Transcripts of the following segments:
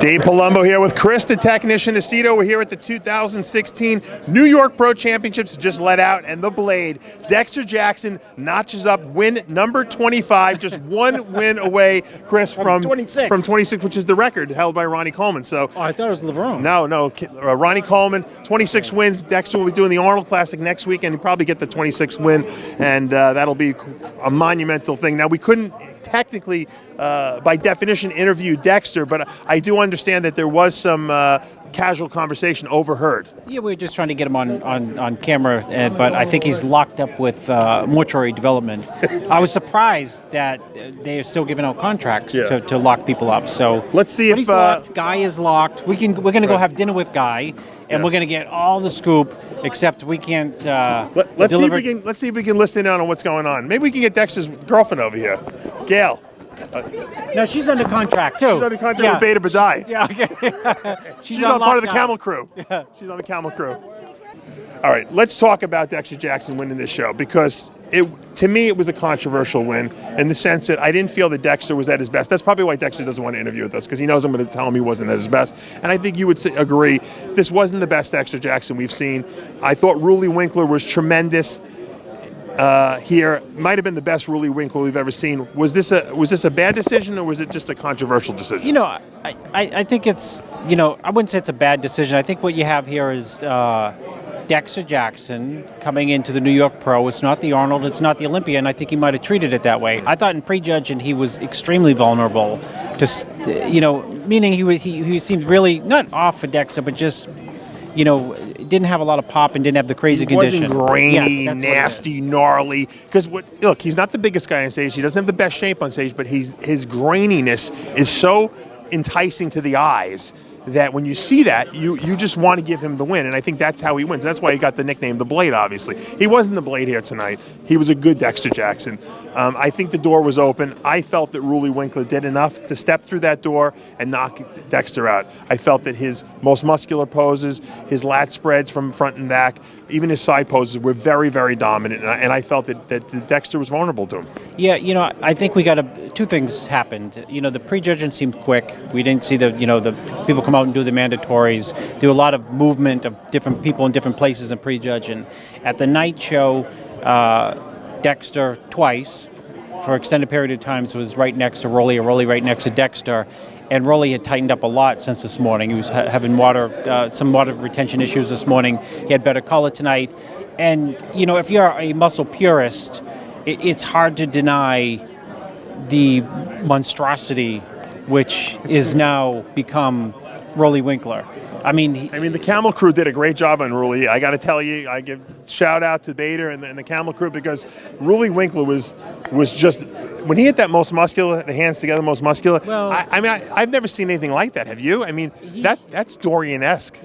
Dave Palumbo here with Chris, the technician Aceto. We're here at the 2016 New York Pro Championships, just let out, and the Blade. Dexter Jackson notches up win number 25, just one win away, Chris, from 26. From 26, which is the record held by Ronnie Coleman. So, I thought it was LeVron. No, Ronnie Coleman, 26 wins. Dexter will be doing the Arnold Classic next week, and he'll probably get the 26th win, and that'll be a monumental thing. Now, we couldn't technically, by definition, interview Dexter, but I do understand that there was some casual conversation overheard. Yeah, we were just trying to get him on camera, but I think he's locked up with mortuary development. I was surprised that they are still giving out contracts to lock people up. So let's see if Guy is locked. We're going to go have dinner with Guy, and we're going to get all the scoop. Except we can't. Let's see if we can listen in on what's going on. Maybe we can get Dexter's girlfriend over here, Gail. No, she's under contract too. She's under contract with Beta Badai. Yeah, okay. She's on part of the Camel Crew. Yeah. She's on the Camel Crew. All right, let's talk about Dexter Jackson winning this show, because to me it was a controversial win in the sense that I didn't feel that Dexter was at his best. That's probably why Dexter doesn't want to interview with us, because he knows I'm going to tell him he wasn't at his best. And I think you would agree, this wasn't the best Dexter Jackson we've seen. I thought Roelly Winklaar was tremendous. Here might have been the best Roelly Winklaar we've ever seen. Was this a bad decision, or was it just a controversial decision? You know, I think it's, I wouldn't say it's a bad decision. I think what you have here is Dexter Jackson coming into the New York Pro. It's not the Arnold, it's not the Olympia, and I think he might have treated it that way. I thought in prejudging he was extremely vulnerable to, meaning he seemed really not off for Dexter, but just, didn't have a lot of pop and didn't have the crazy condition. Wasn't grainy, nasty, gnarly. Because look, he's not the biggest guy on stage. He doesn't have the best shape on stage, but his graininess is so enticing to the eyes that when you see that, you just want to give him the win. And I think that's how he wins. That's why he got the nickname the Blade, obviously. He wasn't the Blade here tonight. He was a good Dexter Jackson. I think the door was open. I felt that Roelly Winklaar did enough to step through that door and knock Dexter out. I felt that his most muscular poses, his lat spreads from front and back, even his side poses were very, very dominant. And I felt that Dexter was vulnerable to him. Yeah, I think we got two things happened. The prejudging seemed quick. We didn't see the people come out and do the mandatories. There were a lot of movement of different people in different places in prejudging. At the night show, Dexter twice for extended period of times was right next to Roelly, or Roelly right next to Dexter. And Roelly had tightened up a lot since this morning. He was having some water retention issues this morning. He had better color tonight. And, if you're a muscle purist, it's hard to deny the monstrosity which is now become Roelly Winklaar. I mean, the Camel Crew did a great job on Roelly. I got to tell you, I give shout out to Bader and the Camel Crew, because Roelly Winklaar was just, when he hit that most muscular, the hands together, most muscular. Well, I've never seen anything like that. Have you? That's Dorian-esque.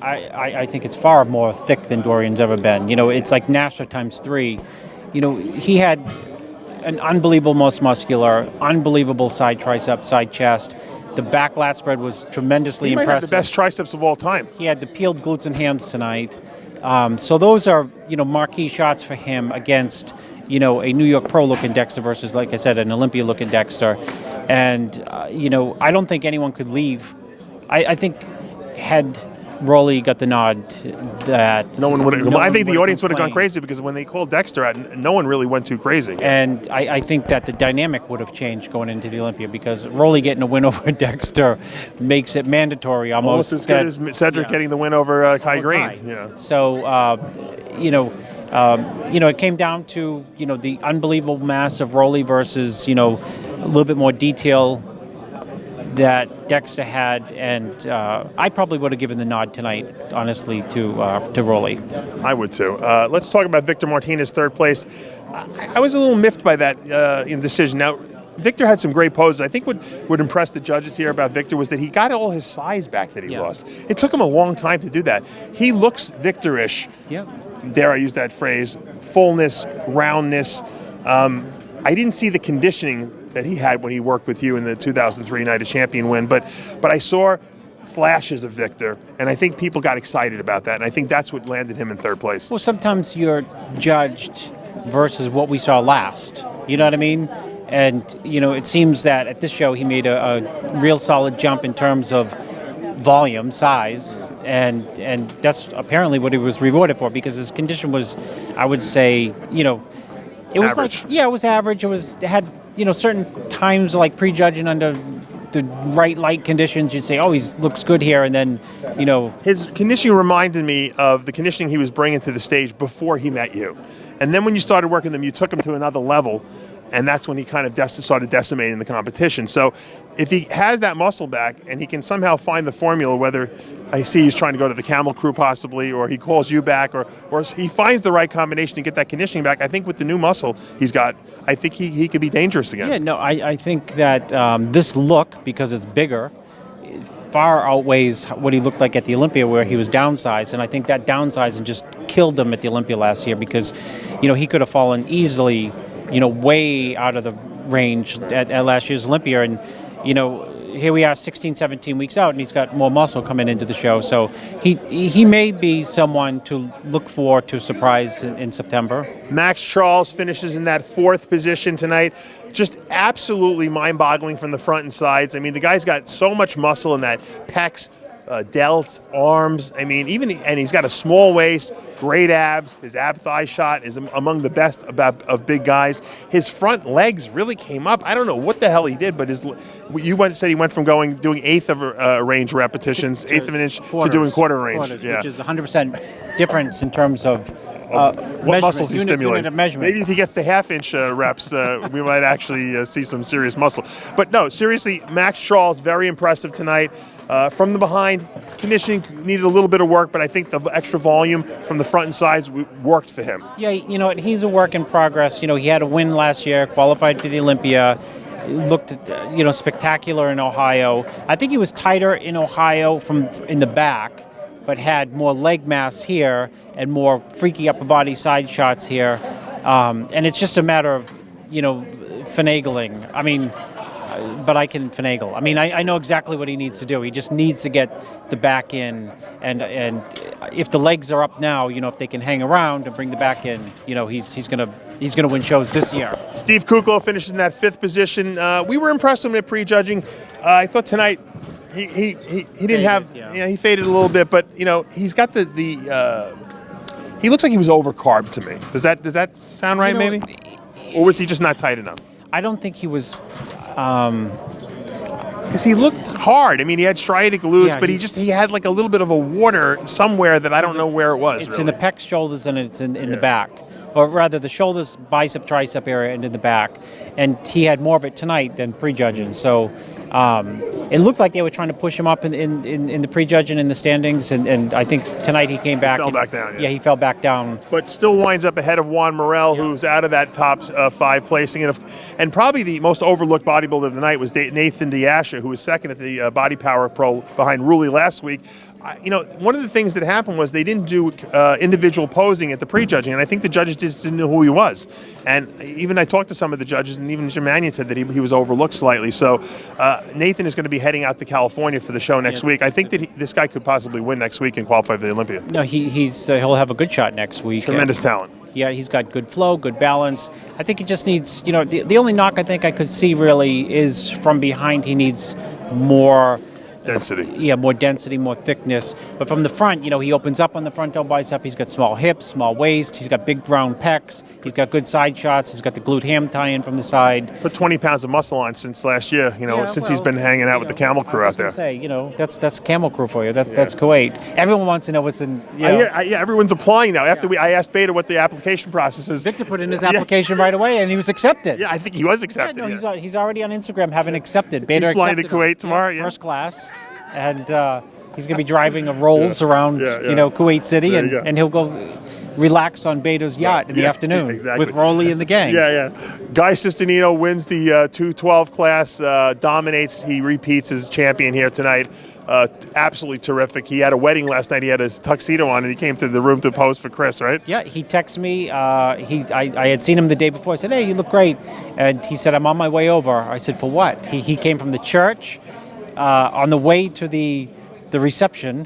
I think it's far more thick than Dorian's ever been. It's like Nasser times 3. He had an unbelievable most muscular, unbelievable side tricep, side chest. The back lat spread was tremendously impressive. He might have the best triceps of all time. He had the peeled glutes and hams tonight. So those are, marquee shots for him against, a New York Pro looking Dexter versus, like I said, an Olympia looking Dexter. And, I don't think anyone could leave. I think had Roelly got the nod, that no one would have. I think the audience would have gone crazy, because when they called Dexter out, no one really went too crazy. And I think that the dynamic would have changed going into the Olympia, because Roelly getting a win over Dexter makes it mandatory almost as good as Cedric getting the win over Kai Green. Yeah. So it came down to the unbelievable mass of Roelly versus a little bit more detail that Dexter had, and I probably would have given the nod tonight, honestly, to Roelly. I would too. Let's talk about Victor Martinez, third place. I was a little miffed by that decision. Now, Victor had some great poses. I think what impressed the judges here about Victor was that he got all his size back that he lost. It took him a long time to do that. He looks Victor-ish. Yeah. Dare I use that phrase? Fullness, roundness. I didn't see the conditioning that he had when he worked with you in the 2003 Night of Champion win, but I saw flashes of Victor, and I think people got excited about that, and I think that's what landed him in third place. Well, sometimes you're judged versus what we saw last. You know what I mean? And, it seems that at this show he made a real solid jump in terms of volume, size, and that's apparently what he was rewarded for, because his condition was, I would say, it was average. it was average. It had, certain times like prejudging under the right light conditions, you'd say, oh, he looks good here, and then, His conditioning reminded me of the conditioning he was bringing to the stage before he met you. And then when you started working them, you took him to another level, and that's when he kind of started decimating the competition. So if he has that muscle back and he can somehow find the formula, whether I see he's trying to go to the Camel Crew possibly, or he calls you back, or he finds the right combination to get that conditioning back, I think with the new muscle he's got, I think he could be dangerous again. Yeah, no, I think that this look, because it's bigger, far outweighs what he looked like at the Olympia, where he was downsized. And I think that downsizing just killed him at the Olympia last year, because, he could have fallen easily, way out of the range at last year's Olympia. And, here we are 16, 17 weeks out, and he's got more muscle coming into the show. So he may be someone to look for to surprise in September. Max Charles finishes in that 4th position tonight. Just absolutely mind-boggling from the front and sides. I mean, the guy's got so much muscle in that pecs, delts, arms. I mean, and he's got a small waist, great abs. His ab thigh shot is among the best of big guys. His front legs really came up. I don't know what the hell he did, but said he went from doing eighth of a range repetitions, eighth of an inch, to doing quarter range. Yeah. Which is 100% difference in terms of what muscles he stimulates. Unit of measurement. Maybe if he gets to half-inch reps, we might actually see some serious muscle. But no, seriously, Max Charles, very impressive tonight. From the behind, conditioning needed a little bit of work, but I think the extra volume from the front and sides worked for him. Yeah, he's a work in progress. He had a win last year, qualified for the Olympia, looked, spectacular in Ohio. I think he was tighter in Ohio in the back, but had more leg mass here and more freaky upper body side shots here. And it's just a matter of, finagling. I mean, but I can finagle. I mean, I know exactly what he needs to do. He just needs to get the back in, and if the legs are up now, if they can hang around and bring the back in, he's gonna win shows this year. Steve Cuoco finishes in that 5th position. We were impressed with him at prejudging. I thought tonight he didn't have, he faded a little bit, but he's got the he looks like he was overcarbed to me. Does that sound right? Maybe, or was he just not tight enough? I don't think he was. Because he looked hard. I mean, he had striatic glutes, but he had like a little bit of a water somewhere that I don't know where it was. It's really in the pecs, shoulders, and it's in the back. Or rather, the shoulders, bicep, tricep area, and in the back. And he had more of it tonight than prejudging. So it looked like they were trying to push him up in the prejudging in the standings. And I think tonight he came back. He fell back down. Yeah, he fell back down. But still winds up ahead of Juan Morel, who's out of that top 5 placing. And probably the most overlooked bodybuilder of the night was Nathan Asha, who was second at the Body Power Pro behind Roelly last week. One of the things that happened was they didn't do individual posing at the prejudging, and I think the judges just didn't know who he was. And even I talked to some of the judges, and even Jim Mannion said that he was overlooked slightly. So Nathan is going to be heading out to California for the show next week. I think that this guy could possibly win next week and qualify for the Olympia. No, he'll have a good shot next week. Tremendous talent. Yeah, he's got good flow, good balance. I think he just needs, the only knock I think I could see really is from behind. He needs more density. Yeah, more density, more thickness. But from the front, he opens up on the frontal bicep. He's got small hips, small waist. He's got big round pecs. He's got good side shots. He's got the glute ham tie-in from the side. Put 20 pounds of muscle on since last year, since he's been hanging out with the Camel Crew out there. That's Camel Crew for you. That's Kuwait. Everyone wants to know what's in. Everyone's applying now. After I asked Beta what the application process is. Victor put in his application right away, and he was accepted. Yeah, I think he was accepted. He's already on Instagram having accepted. Beta he's flying to Kuwait tomorrow. First class. And he's going to be driving a Rolls around, Kuwait City, and he'll go relax on Beto's yacht in the afternoon with Roelly and the gang. Guy Cisternino wins the 212 class, dominates. He repeats as champion here tonight. Absolutely terrific. He had a wedding last night. He had his tuxedo on, and he came to the room to pose for Chris, right? Yeah, he texted me. I had seen him the day before. I said, hey, you look great. And he said, I'm on my way over. I said, for what? He came from the church. On the way to the reception,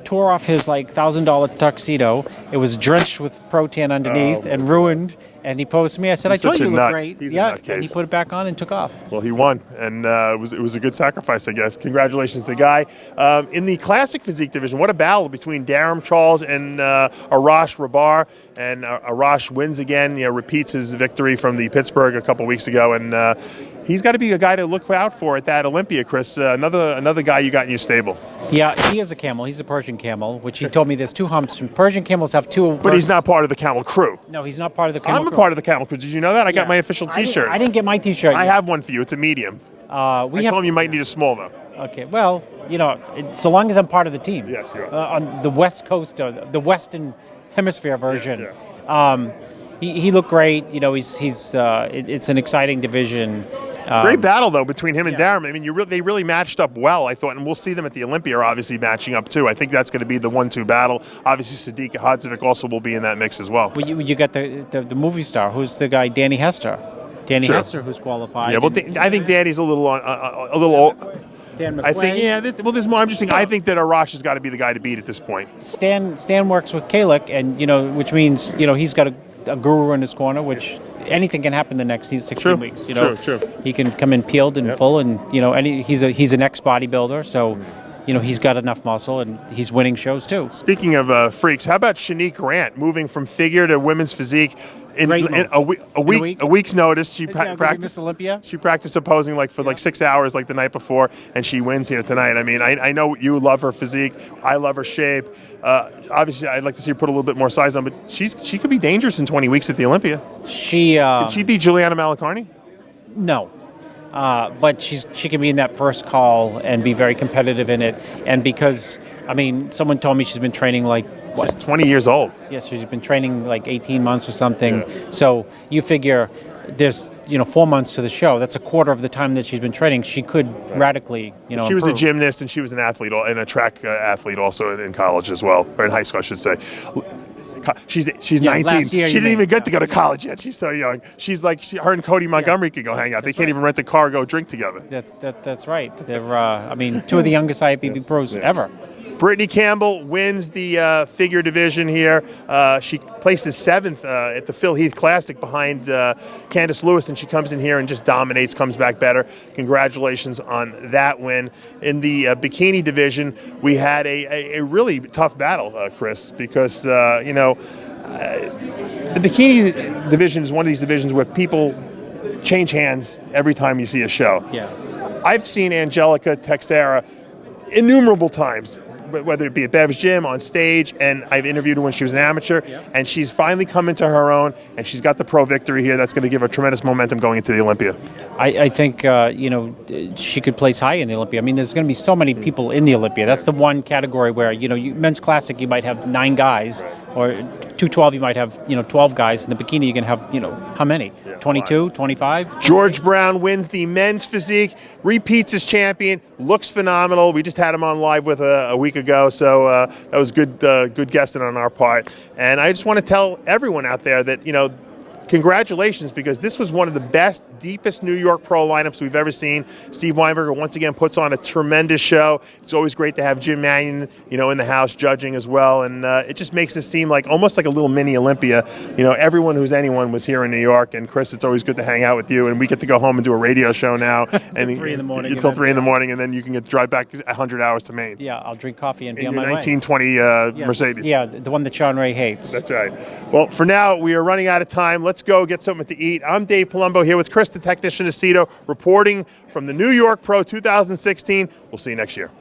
tore off his like $1,000 tuxedo. It was drenched with protein underneath and ruined. And he posed to me. I said, He's "I told such you a you look nut. great." He's a Yeah, nutcase. and he put it back on and took off. Well, he won, and it was a good sacrifice, I guess. Congratulations to Guy. In the classic physique division, what a battle between Darren Charles and Arash Rabar. And Arash wins again, repeats his victory from the Pittsburgh a couple weeks ago, and he's got to be a guy to look out for at that Olympia, Chris. Another guy you got in your stable. Yeah, he is a camel. He's a Persian camel, which he told me there's 2 humps. Persian camels have 2. But he's not part of the camel crew. No, he's not part of the camel I'm a crew. part of the camel crew. Did you know that? I got my official I T-shirt. didn't get my T-shirt. I have one for you. It's a medium. I told him you might need a small, though. Okay, well, so long as I'm part of the team. Yes, you are. On the West Coast, or the Western Hemisphere version. Yeah. He looked great. It's an exciting division. Great battle, though, between him and Darren. I mean, they really matched up well, I thought, and we'll see them at the Olympia obviously matching up, too. I think that's going to be the 1-2 battle. Obviously, Sadiq Hadzovic also will be in that mix as well. Well, you got the movie star. Who's the guy? Danny Hester. Danny Hester, who's qualified. Yeah, well, I think Danny's a little old. Stan McQuay. I think, there's more. I'm just saying, I think that Arash has got to be the guy to beat at this point. Stan works with Kalick, and, which means, he's got a guru in his corner, which anything can happen the next 16 weeks. True. He can come in peeled and full, and he's an ex-bodybuilder, so he's got enough muscle, and he's winning shows too. Speaking of freaks, how about Shanique Grant moving from figure to women's physique in a week's notice? She practiced Miss Olympia. She practiced opposing for 6 hours the night before, and she wins here tonight. I mean, I know you love her physique. I love her shape. Obviously, I'd like to see her put a little bit more size on, but she could be dangerous in 20 weeks at the Olympia. Could she beat Juliana Malacarni? No. But she can be in that first call and be very competitive in it. And because, someone told me she's been training She's 20 years old. Yes, she's been training 18 months or something. Yeah. So you figure there's 4 months to the show. That's a quarter of the time that she's been training. She could radically, She was improve. A gymnast, and she was an athlete, and a track athlete also in college as well, or in high school, I should say. She's 19. She didn't even get to go to college yet. She's so young. She's her and Cody Montgomery could go hang out. They can't even rent a car, go drink together. That's right. They're 2 of the youngest IFBB pros ever. Brittany Campbell wins the figure division here. She places 7th at the Phil Heath Classic behind Candice Lewis, and she comes in here and just dominates, comes back better. Congratulations on that win. In the bikini division, we had a really tough battle, Chris, because, the bikini division is one of these divisions where people change hands every time you see a show. Yeah. I've seen Angelica Texera innumerable times, whether it be at Bev's Gym, on stage, and I've interviewed her when she was an amateur, and she's finally come into her own, and she's got the pro victory here. That's going to give her tremendous momentum going into the Olympia. I think, she could place high in the Olympia. There's going to be so many people in the Olympia. That's the one category where, men's classic, you might have 9 guys, or 212, you might have, 12 guys. In the bikini, you can have, how many? 22, 25? George Brown wins the men's physique, repeats as champion, looks phenomenal. We just had him on live with a week ago, so that was good guessing on our part. And I just want to tell everyone out there that, congratulations, because this was one of the best, deepest New York pro lineups we've ever seen. Steve Weinberger once again puts on a tremendous show. It's always great to have Jim Mannion, in the house judging as well, and it just makes this seem almost like a little mini Olympia. Everyone who's anyone was here in New York, and Chris, it's always good to hang out with you, and we get to go home and do a radio show now. And 3 in the morning. Until 3 in the morning, and then you can drive back 100 hours to Maine. Yeah, I'll drink coffee and be on my my 1920 way. Mercedes. Yeah, the one that Sean Ray hates. That's right. Well, for now, we are running out of time. Let's go get something to eat. I'm Dave Palumbo here with Chris, the Technician Aceto, reporting from the New York Pro 2016. We'll see you next year.